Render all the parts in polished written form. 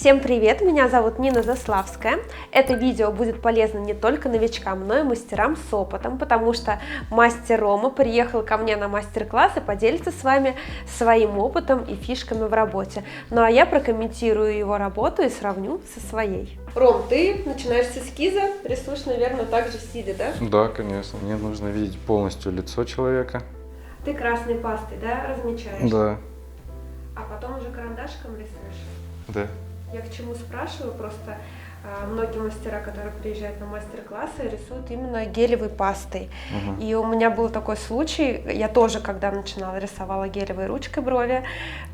Всем привет, меня зовут Нина Заславская. Это видео будет полезно не только новичкам, но и мастерам с опытом, потому что мастер Рома приехал ко мне на мастер-класс и поделится с вами своим опытом и фишками в работе. Ну а я прокомментирую его работу и сравню со своей. Ром, ты начинаешь с эскиза, рисуешь, наверное, так же сидя, да? Да, конечно. Мне нужно видеть полностью лицо человека. Ты красной пастой, да, размечаешь? Да. А потом уже карандашиком рисуешь? Да. Я к чему спрашиваю, просто многие мастера, которые приезжают на мастер-классы, рисуют именно гелевой пастой. И у меня был такой случай, я тоже, когда начинала, рисовала гелевой ручкой брови,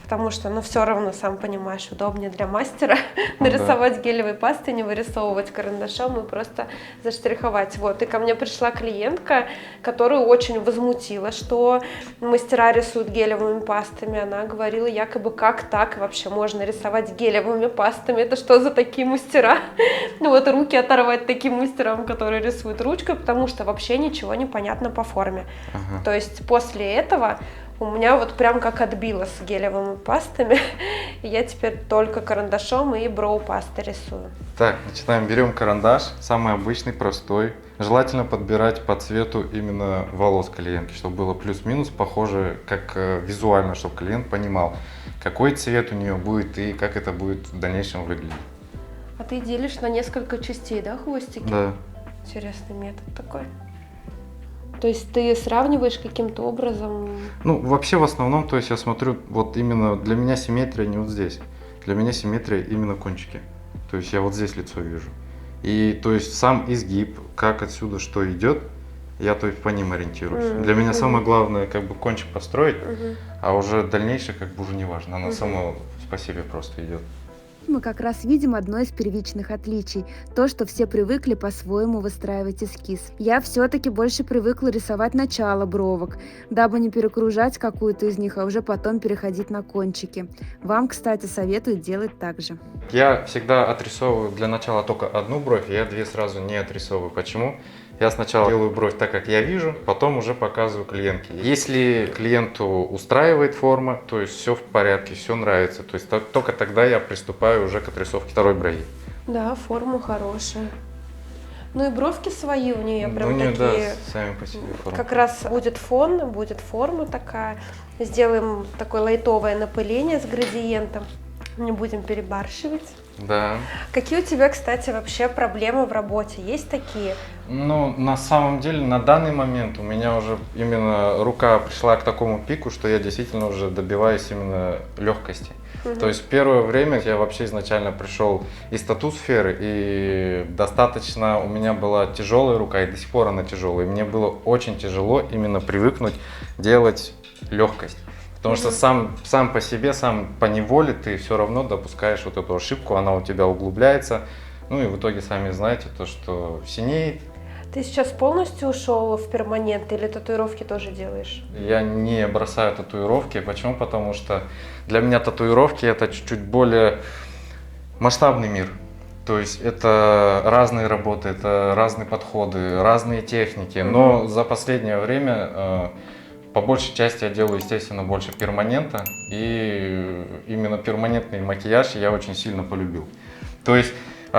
потому что, ну, все равно, сам понимаешь, удобнее для мастера нарисовать гелевой пастой, не вырисовывать карандашом и просто заштриховать. Вот, и ко мне пришла клиентка, которую очень возмутила, что мастера рисуют гелевыми пастами. Она говорила, якобы, как так вообще можно рисовать гелевыми пастами, это что за такие мастера? Ну вот руки оторвать таким мастерам, которые рисуют ручкой, потому что вообще ничего не понятно по форме. То есть после этого у меня вот прям как отбило с гелевыми пастами, и я теперь только карандашом и броу-пастой рисую. Так, начинаем. Берем карандаш, самый обычный, простой. Желательно подбирать по цвету именно волос клиентки, чтобы было плюс-минус похоже, как визуально, чтобы клиент понимал, какой цвет у нее будет и как это будет в дальнейшем выглядеть. А ты делишь на несколько частей, да, хвостики? Да. Интересный метод такой. То есть ты сравниваешь каким-то образом? Ну, вообще в основном, то есть я смотрю, вот именно для меня симметрия не вот здесь. Для меня симметрия именно кончики. То есть я вот здесь лицо вижу. И то есть сам изгиб, как отсюда что идет, я то есть по ним ориентируюсь. Для меня самое главное как бы кончик построить, а уже дальнейшее как бы уже не важно. Оно само по себе просто идет. Мы как раз видим одно из первичных отличий – то, что все привыкли по-своему выстраивать эскиз. Я все-таки больше привыкла рисовать начало бровок, дабы не перегружать какую-то из них, а уже потом переходить на кончики. Вам, кстати, советую делать так же. Я всегда отрисовываю для начала только одну бровь, я две сразу не отрисовываю. Почему? Я сначала делаю бровь так, как я вижу, потом уже показываю клиентке. Если клиенту устраивает форма, то есть все в порядке, все нравится, то есть только тогда я приступаю уже к отрисовке второй брови. Да, форма хорошая. Ну и бровки свои у нее прям у нее, такие. Да, сами по себе форма. Как раз будет фон, будет форма такая. Сделаем такое лайтовое напыление с градиентом. Не будем перебарщивать. Да. Какие у тебя, кстати, вообще проблемы в работе? Есть такие? Ну, на самом деле, на данный момент у меня уже именно рука пришла к такому пику, что я действительно уже добиваюсь именно легкости. То есть первое время я вообще изначально пришел из тату-сферы, и достаточно у меня была тяжелая рука, и до сих пор она тяжелая. И мне было очень тяжело именно привыкнуть делать легкость. Потому что сам по себе, сам по неволе ты все равно допускаешь вот эту ошибку, она у тебя углубляется. Ну и в итоге сами знаете то, что синеет. Ты сейчас полностью ушел в перманент или татуировки тоже делаешь? Я не бросаю татуировки. Почему? Потому что для меня татуировки это чуть-чуть более масштабный мир. То есть это разные работы, это разные подходы, разные техники. Но за последнее время по большей части я делаю, естественно, больше перманента, и именно перманентный макияж я очень сильно полюбил. То есть у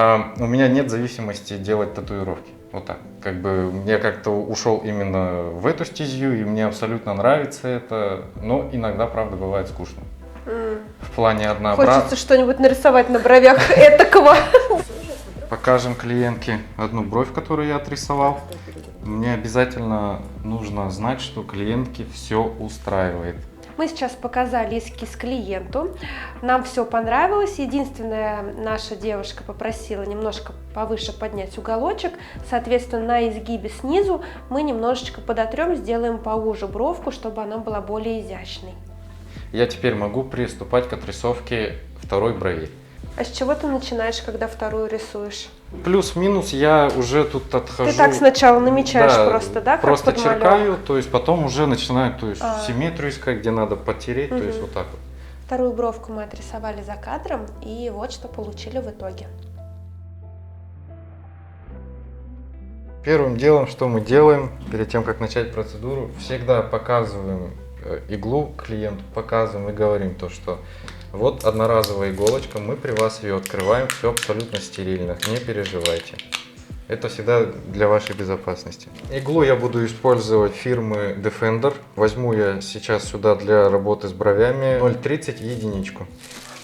меня нет зависимости делать татуировки. Вот так. Как бы я как-то ушел именно в эту стезю, и мне абсолютно нравится это, но иногда, правда, бывает скучно. В плане однообразия. Хочется что-нибудь нарисовать на бровях этакого. Покажем клиентке одну бровь, которую я отрисовал. Мне обязательно нужно знать, что клиентке все устраивает. Мы сейчас показали эскиз клиенту. Нам все понравилось. Единственное, наша девушка попросила немножко повыше поднять уголочек. Соответственно, на изгибе снизу мы немножечко подотрем, сделаем поуже бровку, чтобы она была более изящной. Я теперь могу приступать к отрисовке второй брови. А с чего ты начинаешь, когда вторую рисуешь? Плюс-минус я уже тут отхожу. Ты так сначала намечаешь просто, да? Просто как черкаю, то есть потом уже начинаю, то есть симметрию искать, где надо потереть, то есть вот так вот. Вторую бровку мы отрисовали за кадром, и вот что получили в итоге. Первым делом, что мы делаем, перед тем, как начать процедуру, всегда показываем иглу клиенту, показываем и говорим то, что Вот одноразовая иголочка, мы при вас ее открываем, все абсолютно стерильно, не переживайте. Это всегда для вашей безопасности. Иглу я буду использовать фирмы Defender. Возьму я сейчас сюда для работы с бровями 0,30 единичку.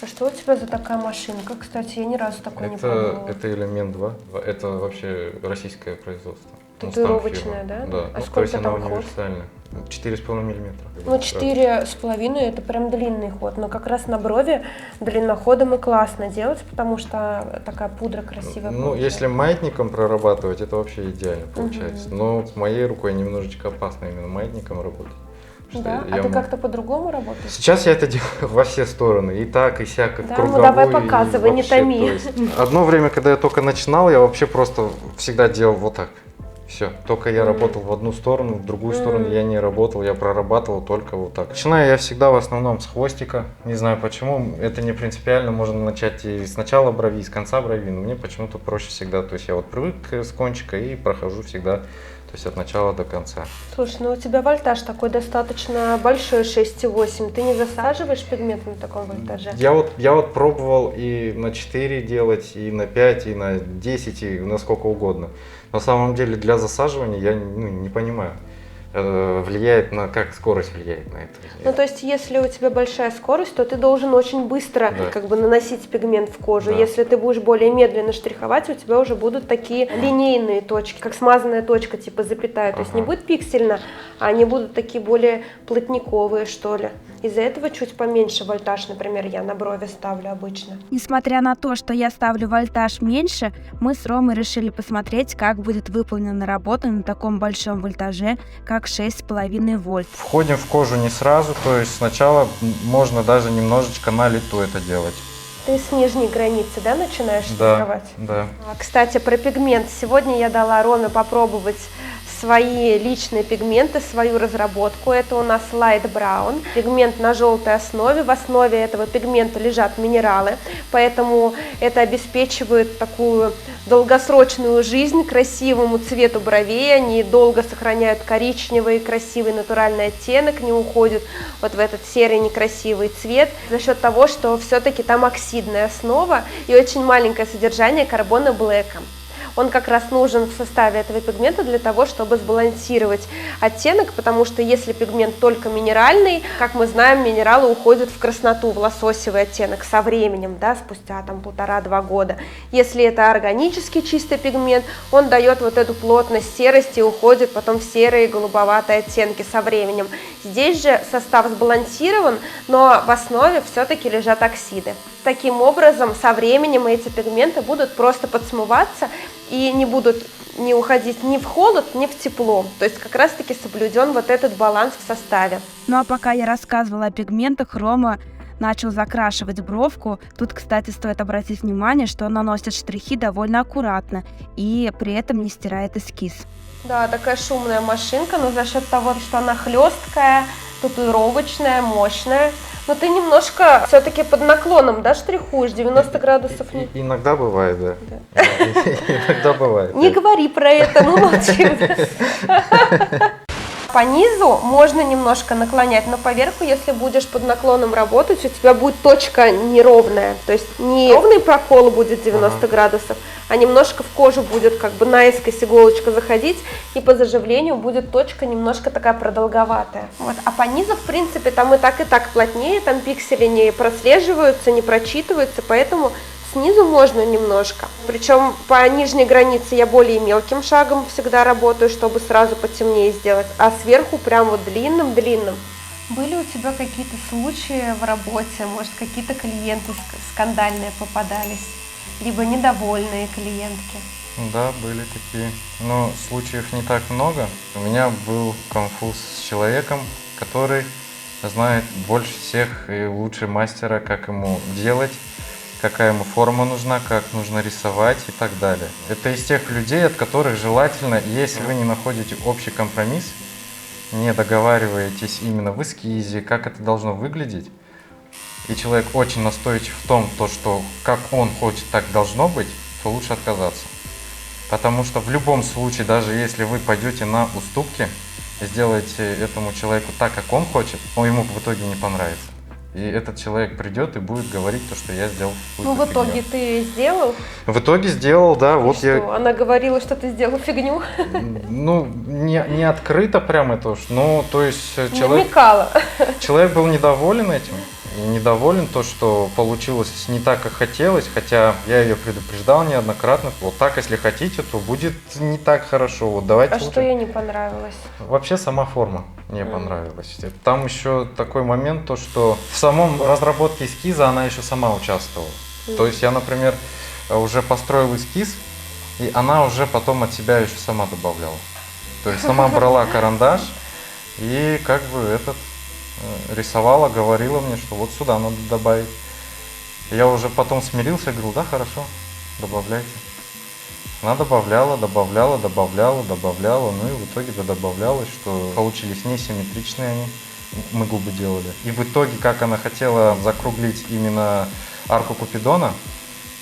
А что у тебя за такая машинка? Кстати, я ни разу такой не пробовала. Это Элемент 2. Это вообще российское производство. Татуировочная, да? Да. А Ну, сколько то есть она там ход? универсальная. 4,5 миллиметра. Ну, 4,5 это прям длинный ход, но как раз на брови длинноходом и классно делать, потому что такая пудра красивая Ну, получается. если маятником прорабатывать, это вообще идеально получается. Но моей рукой немножечко опасно именно маятником работать. Да? А ты как-то по-другому работаешь? Сейчас я это делаю во все стороны, и так, и сяк, и в Да, круговую. ну давай показывай, и не вообще, томи. то есть одно время, когда я только начинал, я вообще просто всегда делал вот так. Все, только я работал в одну сторону, в другую сторону я не работал, я прорабатывал только вот так. Начинаю я всегда в основном с хвостика, не знаю почему, это не принципиально, можно начать и с начала брови, и с конца брови, но мне почему-то проще всегда, то есть я вот привык с кончика и прохожу всегда, то есть от начала до конца. Слушай, ну у тебя вольтаж такой достаточно большой, 6,8. Ты не засаживаешь пигмент на таком вольтаже? Я вот пробовал и на 4 делать, и на 5, и на 10, и на сколько угодно. На самом деле для засаживания я не понимаю, влияет на, как скорость влияет на это. Ну, то есть, если у тебя большая скорость, то ты должен очень быстро как бы наносить пигмент в кожу. Да. Если ты будешь более медленно штриховать, у тебя уже будут такие линейные точки, как смазанная точка, типа запятая. То есть не будет пиксельно, а они будут такие более плотниковые, что ли. Из-за этого чуть поменьше вольтаж, например, я на брови ставлю обычно. Несмотря на то, что я ставлю вольтаж меньше, мы с Ромой решили посмотреть, как будет выполнена работа на таком большом вольтаже, как 6,5 вольт. Входим в кожу не сразу, то есть сначала можно даже немножечко на лету это делать. Ты с нижней границы, да, начинаешь штриховать? Да. Кстати, про пигмент. Сегодня я дала Роме попробовать свои личные пигменты, свою разработку. Это у нас Light Brown, пигмент на желтой основе. В основе этого пигмента лежат минералы, поэтому это обеспечивает такую долгосрочную жизнь красивому цвету бровей. Они долго сохраняют коричневый, красивый натуральный оттенок, не уходят вот в этот серый некрасивый цвет за счет того, что все-таки там оксидная основа и очень маленькое содержание карбона блэка. Он как раз нужен в составе этого пигмента для того, чтобы сбалансировать оттенок, потому что если пигмент только минеральный, как мы знаем, минералы уходят в красноту, в лососевый оттенок со временем, да, спустя там 1,5-2 года. Если это органический чистый пигмент, он дает вот эту плотность серости и уходит потом в серые голубоватые оттенки со временем. Здесь же состав сбалансирован, но в основе все-таки лежат оксиды. Таким образом, со временем эти пигменты будут просто подсмываться и не будут не уходить ни в холод, ни в тепло. То есть как раз-таки соблюден вот этот баланс в составе. Ну а пока я рассказывала о пигментах, Рома начал закрашивать бровку. Тут, кстати, стоит обратить внимание, что он наносит штрихи довольно аккуратно и при этом не стирает эскиз. Да, такая шумная машинка, но за счет того, что она хлесткая, татуировочная, мощная. Но ты немножко все-таки под наклоном, да, штрихуешь, 90 градусов? Иногда бывает, да. Иногда бывает. Не говори про это, мы молчим. По низу можно немножко наклонять, но поверху, если будешь под наклоном работать, у тебя будет точка неровная. То есть не ровный прокол будет 90 градусов, а немножко в кожу будет как бы наискось иголочка заходить, и по заживлению будет точка немножко такая продолговатая. Вот. А по низу, в принципе, там и так плотнее, там пиксели не прослеживаются, не прочитываются, поэтому снизу можно немножко. Причем по нижней границе я более мелким шагом всегда работаю, чтобы сразу потемнее сделать, а сверху прям вот длинным-длинным. Были у тебя какие-то случаи в работе, может, какие-то клиенты скандальные попадались, либо недовольные клиентки? Да, были такие, но случаев не так много. У меня был конфуз с человеком, который знает больше всех и лучше мастера, как ему делать, какая ему форма нужна, как нужно рисовать и так далее. Это из тех людей, от которых желательно, если вы не находите общий компромисс, не договариваетесь именно в эскизе, как это должно выглядеть, и человек очень настойчив в том, что как он хочет, так должно быть, то лучше отказаться. Потому что в любом случае, даже если вы пойдете на уступки, сделаете этому человеку так, как он хочет, но ему в итоге не понравится. И этот человек придет и будет говорить то, что я сделал Ну, какую-то в итоге фигню. ты сделал? В итоге сделал, да, И вот что? я... Она говорила, что ты сделал фигню? Ну, не открыто прям это уж, но то есть Намекала. человек был недоволен этим. И недоволен то, что получилось не так, как хотелось, хотя я ее предупреждал неоднократно. Вот так, если хотите, то будет не так хорошо. Вот давайте А лучше. что ей не понравилось? Вообще сама форма мне понравилась. Там еще такой момент, то что в самом разработке эскиза она еще сама участвовала. То есть я, например, уже построил эскиз, и она уже потом от себя еще сама добавляла. То есть сама брала карандаш и как бы рисовала, говорила мне, что вот сюда надо добавить. Я уже потом смирился и говорил, да, хорошо, добавляйте. Она добавляла, ну и в итоге добавлялось, что получились несимметричные они, мы губы делали. И в итоге, как она хотела закруглить именно арку Купидона,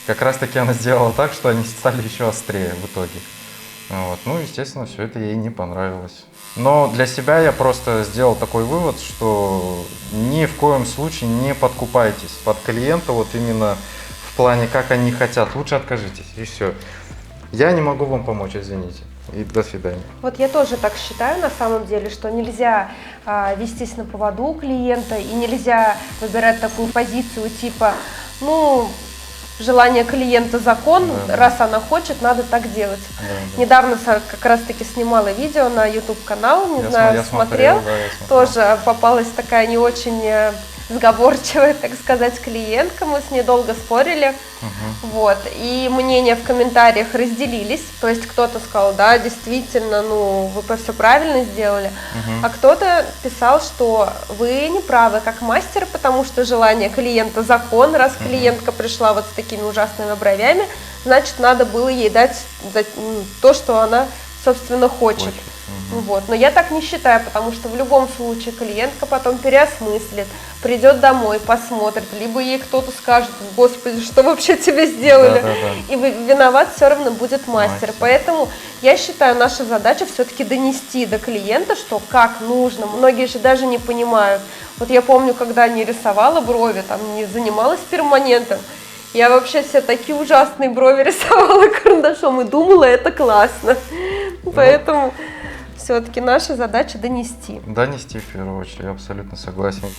как раз таки она сделала так, что они стали еще острее в итоге. Вот. Ну, естественно, все это ей не понравилось. Но для себя я просто сделал такой вывод, что ни в коем случае не подкупайтесь под клиента, вот именно в плане, как они хотят. Лучше откажитесь, и все. Я не могу вам помочь, извините. И до свидания. Вот я тоже так считаю на самом деле, что нельзя вестись на поводу у клиента и нельзя выбирать такую позицию типа, ну, желание клиента закон, Да. раз она хочет, надо так делать. Да. Недавно как раз-таки снимала видео на YouTube-канал, не знаю, Я смотрел. да, я смотрел. Тоже попалась такая не очень сговорчивая, так сказать, клиентка, мы с ней долго спорили, вот, и мнения в комментариях разделились, то есть кто-то сказал, да, действительно, ну, вы все правильно сделали, а кто-то писал, что вы не правы как мастер, потому что желание клиента закон, раз клиентка пришла вот с такими ужасными бровями, значит, надо было ей дать то, что она, собственно, хочет. Вот. Но я так не считаю, потому что в любом случае клиентка потом переосмыслит, придет домой, посмотрит, либо ей кто-то скажет, господи, что вообще тебе сделали, и виноват все равно будет мастер. Поэтому я считаю, наша задача все-таки донести до клиента, что как нужно. Многие же даже не понимают. Вот я помню, когда не рисовала брови, там не занималась перманентом, я вообще все такие ужасные брови рисовала карандашом и думала, это классно. Поэтому все-таки наша задача донести. Донести в первую очередь, я абсолютно согласен.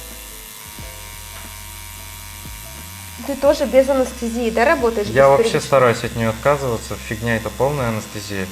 Ты тоже без анестезии, да, работаешь? Я без вообще первичной? стараюсь от нее отказываться, фигня это полная анестезия.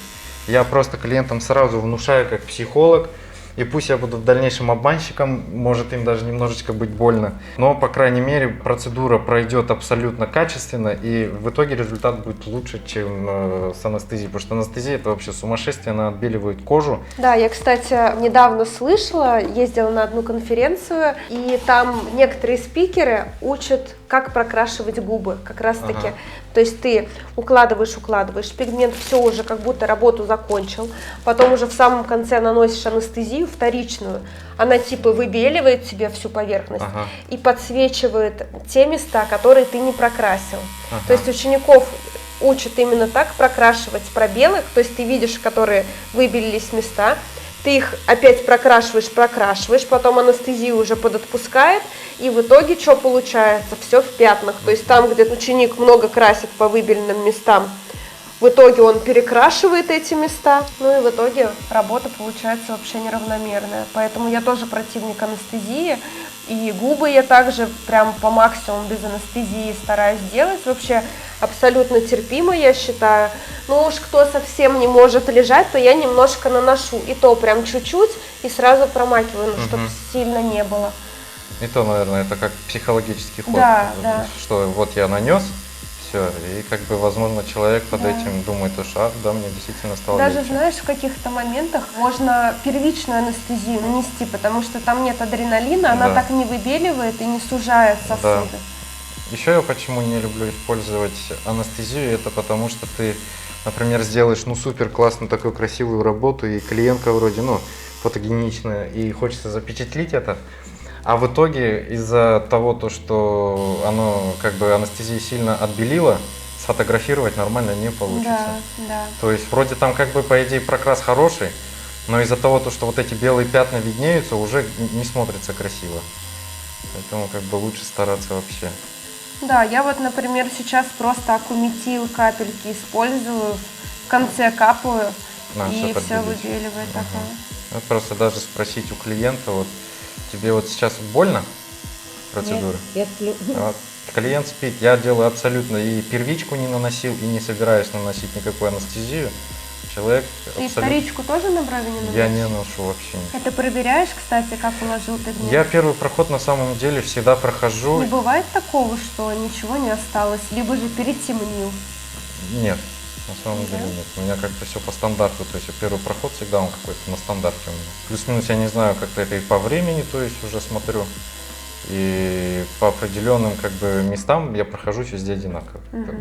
Я просто клиентам сразу внушаю как психолог, и пусть я буду в дальнейшем обманщиком, может им даже немножечко быть больно, но, по крайней мере, процедура пройдет абсолютно качественно, и в итоге результат будет лучше, чем с анестезией, потому что анестезия это вообще сумасшествие, она отбеливает кожу. Да, я, кстати, недавно слышала, ездила на одну конференцию, и там некоторые спикеры учат, как прокрашивать губы, как раз-таки. То есть ты укладываешь пигмент, все уже как будто работу закончил, потом уже в самом конце наносишь анестезию вторичную, она типа выбеливает тебе всю поверхность и подсвечивает те места, которые ты не прокрасил. То есть учеников учат именно так прокрашивать пробелы, то есть ты видишь, которые выбелились места, ты их опять прокрашиваешь, потом анестезию уже подотпускает, и в итоге что получается? Все в пятнах. То есть там, где ученик много красит по выбеленным местам, в итоге он перекрашивает эти места, ну и в итоге работа получается вообще неравномерная. Поэтому я тоже противник анестезии, и губы я также прям по максимуму без анестезии стараюсь делать. Вообще абсолютно терпимо, я считаю. Ну уж кто совсем не может лежать, то я немножко наношу. И то прям чуть-чуть, и сразу промакиваю, ну, чтобы сильно не было. И то, наверное, это как психологический ход. Да, да. Что вот я нанес, все, и как бы, возможно, человек под этим думает, что да, мне действительно стало Даже, легче. знаешь, в каких-то моментах можно первичную анестезию нанести, потому что там нет адреналина, она так не выбеливает и не сужает сосуды. Еще я почему не люблю использовать анестезию, это потому что ты, например, сделаешь супер классную такую красивую работу, и клиентка вроде, фотогеничная, и хочется запечатлить это, а в итоге из-за того, что оно как бы анестезию сильно отбелило, сфотографировать нормально не получится. Да. То есть вроде там как бы по идее прокрас хороший, но из-за того, что вот эти белые пятна виднеются, уже не смотрится красиво. Поэтому как бы лучше стараться вообще. Да, я вот, например, сейчас просто акуметил капельки использую, в конце капаю, На, и всё все подбелить. выделивает такое. Вот просто даже спросить у клиента, вот тебе вот сейчас больно процедура? Я сплю. Вот клиент спит, я делаю абсолютно и первичку не наносил, и не собираюсь наносить никакую анестезию. Человек Ты абсолютно... вторичку тоже на брови не наносишь? Я не ношу вообще. Это проверяешь, кстати, как уложил пигмент? Я первый проход на самом деле всегда прохожу. Не бывает такого, что ничего не осталось, либо же перетемнил? Нет, на самом Да? деле нет. У меня как-то все по стандарту. То есть первый проход всегда он какой-то на стандарте у меня. Плюс-минус я не знаю, как-то это и по времени, то есть уже смотрю. И по определенным как бы местам я прохожусь везде одинаково. Так,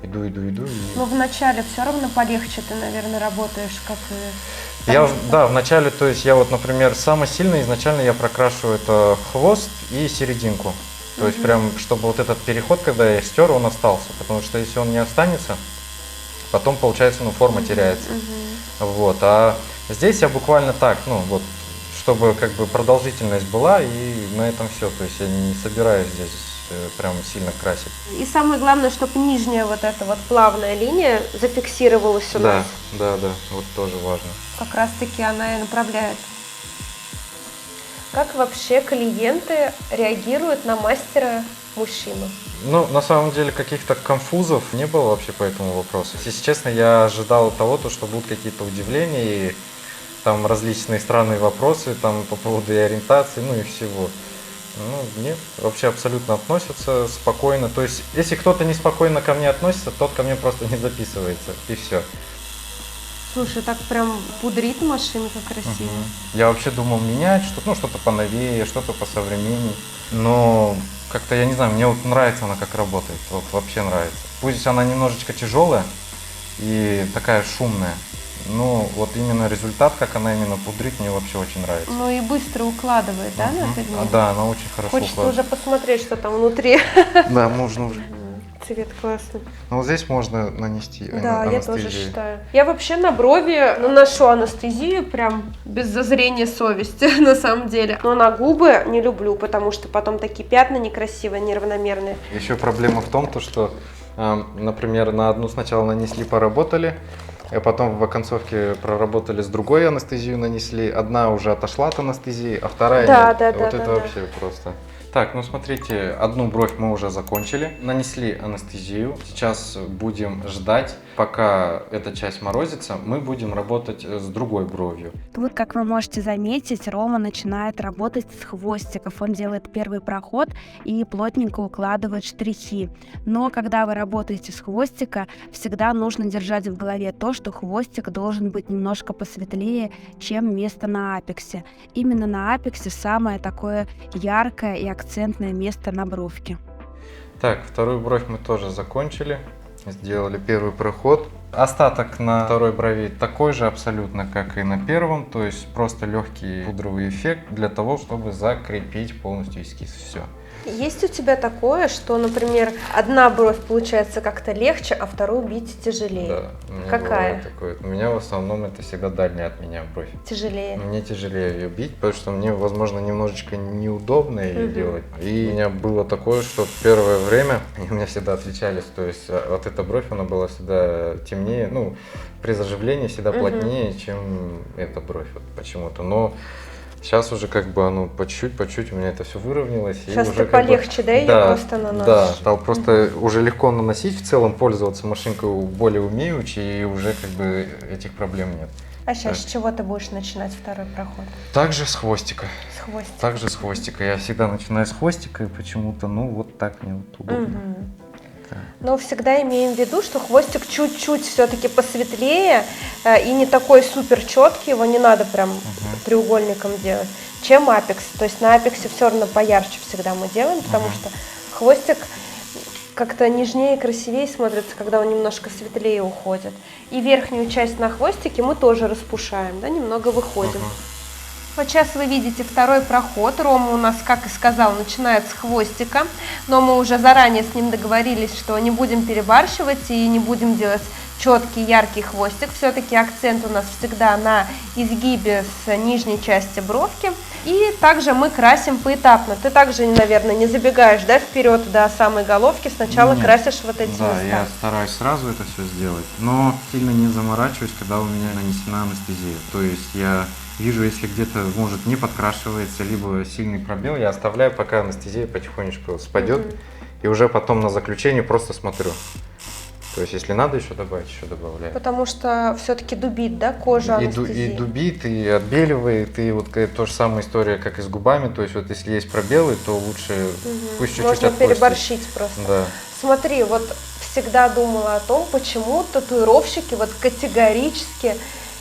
иду. Но вначале все равно полегче ты, наверное, работаешь, как и... Я, потому что- да, вначале, то есть я вот, например, самое сильное изначально я прокрашиваю это хвост и серединку. То есть прям, чтобы вот этот переход, когда я стер, он остался. Потому что если он не останется, потом, получается, ну, форма теряется. Вот, а здесь я буквально так, ну, вот, чтобы как бы продолжительность была, и на этом все. То есть я не собираюсь здесь прям сильно красить. И самое главное, чтобы нижняя вот эта вот плавная линия зафиксировалась у нас. Да, вот тоже важно. Как раз таки она и направляет. Как вообще клиенты реагируют на мастера мужчину? Ну, на самом деле, каких-то конфузов не было вообще по этому вопросу. Если честно, я ожидал того, что будут какие-то удивления и там различные странные вопросы там по поводу и ориентации, ну и всего. Ну, нет, вообще абсолютно относятся спокойно. То есть, если кто-то неспокойно ко мне относится, тот ко мне просто не записывается, и все. Слушай, так прям пудрит машинка красиво. Я вообще думал менять что-то, ну, что-то поновее, что-то посовременнее. Но как-то, я не знаю, мне вот нравится она как работает, вот вообще нравится. Пусть она немножечко тяжелая и такая шумная, но вот именно результат, как она именно пудрит, мне вообще очень нравится. Ну и быстро укладывает, да, на пигмент? Да, она очень хорошо Хочется укладывает. уже посмотреть, что там внутри. Да, можно уже. Цвет классный. Ну, вот здесь можно нанести Да, я тоже анестезию. считаю. Я вообще на брови наношу анестезию прям без зазрения совести, на самом деле. Но на губы не люблю, потому что потом такие пятна некрасивые, неравномерные. Еще проблема в том, что, например, на одну сначала нанесли, поработали, а потом в оконцовке проработали с другой анестезию нанесли. Одна уже отошла от анестезии, а вторая Да, нет. да, Вот да, это да, вообще просто. Так, ну смотрите, одну бровь мы уже закончили, нанесли анестезию. Сейчас будем ждать, пока эта часть морозится, мы будем работать с другой бровью. Тут, как вы можете заметить, Рома начинает работать с хвостиков. Он делает первый проход и плотненько укладывает штрихи. Но когда вы работаете с хвостика, всегда нужно держать в голове то, что хвостик должен быть немножко посветлее, чем место на апексе. Именно на апексе самое такое яркое и акцентное место на бровке. Так, вторую бровь мы тоже закончили. Сделали первый проход. Остаток на второй брови такой же абсолютно, как и на первом, то есть просто легкий пудровый эффект для того, чтобы закрепить полностью эскиз. Все. Есть у тебя такое, что, например, одна бровь получается как-то легче, а вторую бить тяжелее? Да, у меня Какая? бывает такое. У меня в основном это всегда дальняя от меня бровь. Тяжелее. Мне тяжелее ее бить, потому что мне, возможно, немножечко неудобно ее делать. И у меня было такое, что первое время они у меня всегда отличались. То есть вот эта бровь, она была всегда темнее, ну, при заживлении всегда плотнее, чем эта бровь вот почему-то. Но сейчас уже как бы оно по чуть-чуть у меня это все выровнялось. Сейчас и ты уже как бы- полегче, да, ее просто наносишь? Да, стал просто уже легко наносить в целом, пользоваться машинкой более умеючи, и уже как бы этих проблем нет. А сейчас с чего ты будешь начинать второй проход? Также с хвостика. С хвостиком. Также с хвостика. Я всегда начинаю с хвостика, и почему-то, ну, вот так мне вот удобно. Да. Но всегда имеем в виду, что хвостик чуть-чуть все-таки посветлее и не такой супер четкий, его не надо прям треугольником делать, чем апекс. То есть на апексе все равно поярче всегда мы делаем, потому что хвостик как-то нежнее и красивее смотрится, когда он немножко светлее уходит. И верхнюю часть на хвостике мы тоже распушаем, да, немного выходим. Вот сейчас вы видите второй проход. Рома у нас, как и сказал, начинает с хвостика, но мы уже заранее с ним договорились, что не будем перебарщивать и не будем делать четкий, яркий хвостик. Все-таки акцент у нас всегда на изгибе с нижней части бровки. И также мы красим поэтапно. Ты также, наверное, не забегаешь, да, вперед до самой головки, сначала Нет. красишь вот эти Да, места. я стараюсь сразу это все сделать, но сильно не заморачиваюсь, когда у меня нанесена анестезия. То есть я вижу, если где-то, может, не подкрашивается, либо сильный пробел, я оставляю, пока анестезия потихонечку спадет, и уже потом на заключение просто смотрю. То есть, если надо еще добавить, еще добавляю. Потому что все-таки дубит, да, кожа анестезии. И дубит, и отбеливает, и вот то же самая история, как и с губами. То есть, вот если есть пробелы, то лучше пусть чуть-чуть Можно отпустит. переборщить просто. Да. Смотри, вот всегда думала о том, почему татуировщики вот категорически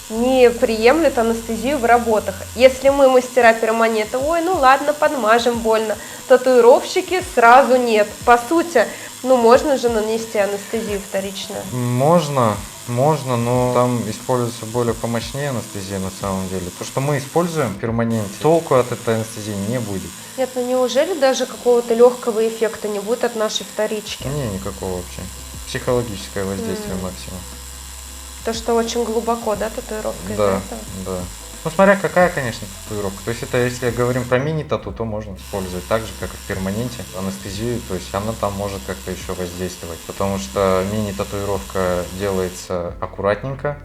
не приемлют анестезию в работах. Если мы мастера перманента, ой, ну ладно, подмажем больно. Татуировщики сразу нет. По сути, ну можно же нанести анестезию вторичную. Можно, но там используется более помощнее анестезия на самом деле. То, что мы используем в перманенте, толку от этой анестезии не будет. Нет, ну неужели даже какого-то легкого эффекта не будет от нашей вторички? Не, никакого вообще. Психологическое воздействие максимум. То, что очень глубоко, да, татуировка из-за Да, этого? да. Ну, смотря какая, конечно, татуировка. То есть, это если говорим про мини-тату, то можно использовать так же, как и в перманенте, анестезию. То есть, она там может как-то еще воздействовать. Потому что мини-татуировка делается аккуратненько.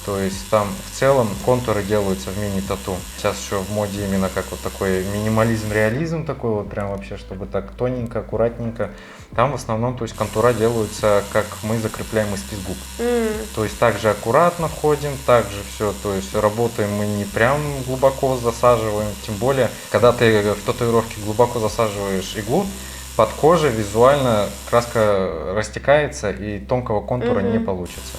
То есть, там в целом контуры делаются в мини-тату. Сейчас еще в моде именно как вот такой минимализм-реализм такой вот прям вообще, чтобы так тоненько, аккуратненько. Там в основном, то есть, контура делаются, как мы закрепляем эскиз губ. То есть также аккуратно входим, также все, то есть работаем мы не прям глубоко засаживаем, тем более, когда ты в татуировке глубоко засаживаешь иглу, под кожей визуально краска растекается и тонкого контура не получится.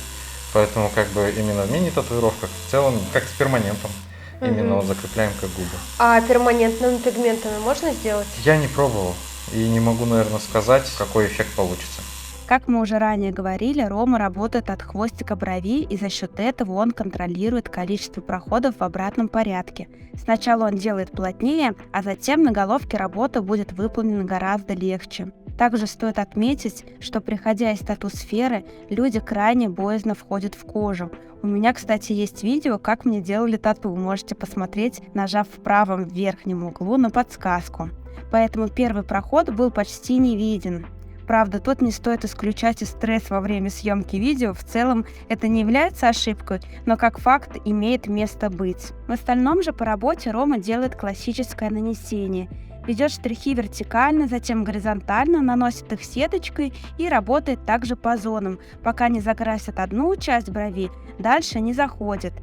Поэтому как бы именно в мини-татуировках в целом, как с перманентом, именно вот закрепляем как губы. А перманентными пигментами можно сделать? Я не пробовал и не могу, наверное, сказать, какой эффект получится. Как мы уже ранее говорили, Рома работает от хвостика брови, и за счет этого он контролирует количество проходов в обратном порядке. Сначала он делает плотнее, а затем на головке работа будет выполнена гораздо легче. Также стоит отметить, что приходя из тату-сферы, люди крайне боязно входят в кожу. У меня, кстати, есть видео, как мне делали тату. Можете посмотреть, нажав в правом верхнем углу на подсказку. Поэтому первый проход был почти не виден. Правда, тут не стоит исключать и стресс во время съемки видео. В целом, это не является ошибкой, но как факт имеет место быть. В остальном же по работе Рома делает классическое нанесение. Ведет штрихи вертикально, затем горизонтально, наносит их сеточкой и работает также по зонам, пока не закрасит одну часть брови, дальше не заходит.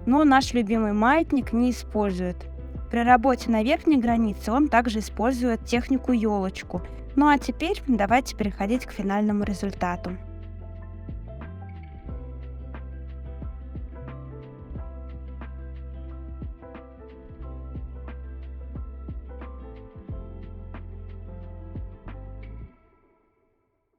Но наш любимый маятник не использует. При работе на верхней границе он также использует технику елочку. Ну а теперь давайте переходить к финальному результату.